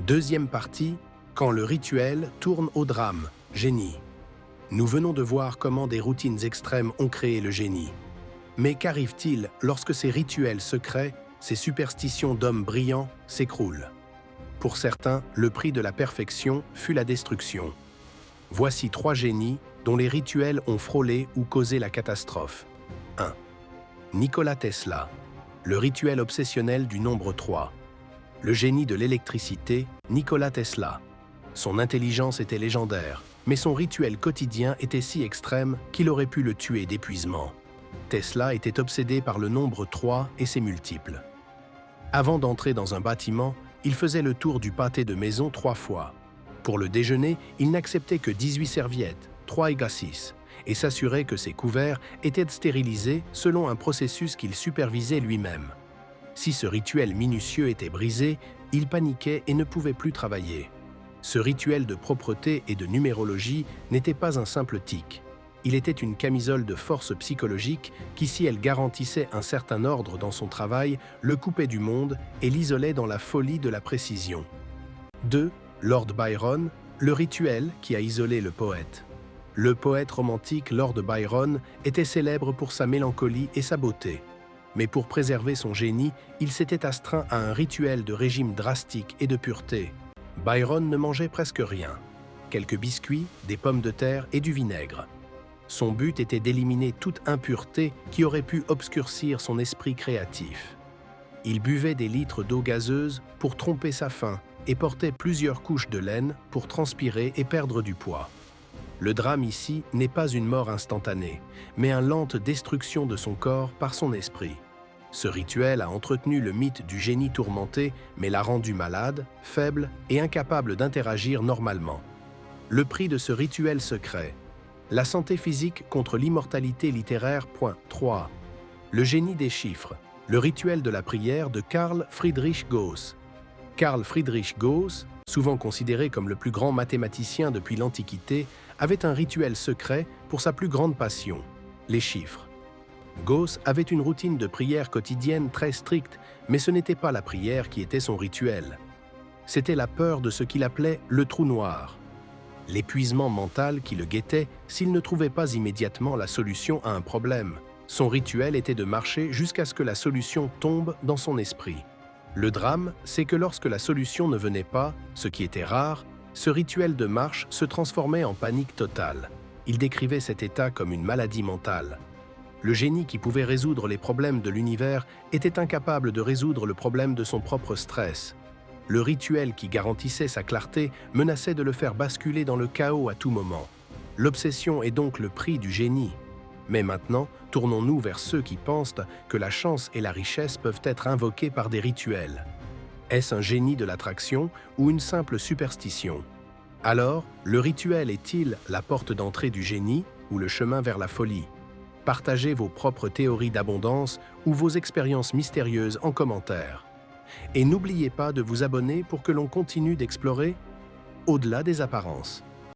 Deuxième partie, quand le rituel tourne au drame, génie. Nous venons de voir comment des routines extrêmes ont créé le génie. Mais qu'arrive-t-il lorsque ces rituels secrets, ces superstitions d'hommes brillants, s'écroulent? Pour certains, le prix de la perfection fut la destruction. Voici 3 génies dont les rituels ont frôlé ou causé la catastrophe. 1. Nikola Tesla, le rituel obsessionnel du nombre 3. Le génie de l'électricité, Nikola Tesla. Son intelligence était légendaire, mais son rituel quotidien était si extrême qu'il aurait pu le tuer d'épuisement. Tesla était obsédé par le nombre 3 et ses multiples. Avant d'entrer dans un bâtiment, il faisait le tour du pâté de maison 3 fois. Pour le déjeuner, il n'acceptait que 18 serviettes, 3 égale 6, et s'assurait que ses couverts étaient stérilisés selon un processus qu'il supervisait lui-même. Si ce rituel minutieux était brisé, il paniquait et ne pouvait plus travailler. Ce rituel de propreté et de numérologie n'était pas un simple tic. Il était une camisole de force psychologique qui, si elle garantissait un certain ordre dans son travail, le coupait du monde et l'isolait dans la folie de la précision. 2. Lord Byron, le rituel qui a isolé le poète. Le poète romantique Lord Byron était célèbre pour sa mélancolie et sa beauté. Mais pour préserver son génie, il s'était astreint à un rituel de régime drastique et de pureté. Byron ne mangeait presque rien. Quelques biscuits, des pommes de terre et du vinaigre. Son but était d'éliminer toute impureté qui aurait pu obscurcir son esprit créatif. Il buvait des litres d'eau gazeuse pour tromper sa faim et portait plusieurs couches de laine pour transpirer et perdre du poids. Le drame ici n'est pas une mort instantanée, mais une lente destruction de son corps par son esprit. Ce rituel a entretenu le mythe du génie tourmenté, mais l'a rendu malade, faible et incapable d'interagir normalement. Le prix de ce rituel secret. La santé physique contre l'immortalité littéraire. 3. Le génie des chiffres. Le rituel de la prière de Carl Friedrich Gauss. Carl Friedrich Gauss, souvent considéré comme le plus grand mathématicien depuis l'Antiquité, avait un rituel secret pour sa plus grande passion, les chiffres. Gauss avait une routine de prière quotidienne très stricte, mais ce n'était pas la prière qui était son rituel. C'était la peur de ce qu'il appelait le trou noir, l'épuisement mental qui le guettait s'il ne trouvait pas immédiatement la solution à un problème. Son rituel était de marcher jusqu'à ce que la solution tombe dans son esprit. Le drame, c'est que lorsque la solution ne venait pas, ce qui était rare, ce rituel de marche se transformait en panique totale. Il décrivait cet état comme une maladie mentale. Le génie qui pouvait résoudre les problèmes de l'univers était incapable de résoudre le problème de son propre stress. Le rituel qui garantissait sa clarté menaçait de le faire basculer dans le chaos à tout moment. L'obsession est donc le prix du génie. Mais maintenant, tournons-nous vers ceux qui pensent que la chance et la richesse peuvent être invoquées par des rituels. Est-ce un génie de l'attraction ou une simple superstition? Alors, le rituel est-il la porte d'entrée du génie ou le chemin vers la folie? Partagez vos propres théories d'abondance ou vos expériences mystérieuses en commentaire. Et n'oubliez pas de vous abonner pour que l'on continue d'explorer au-delà des apparences.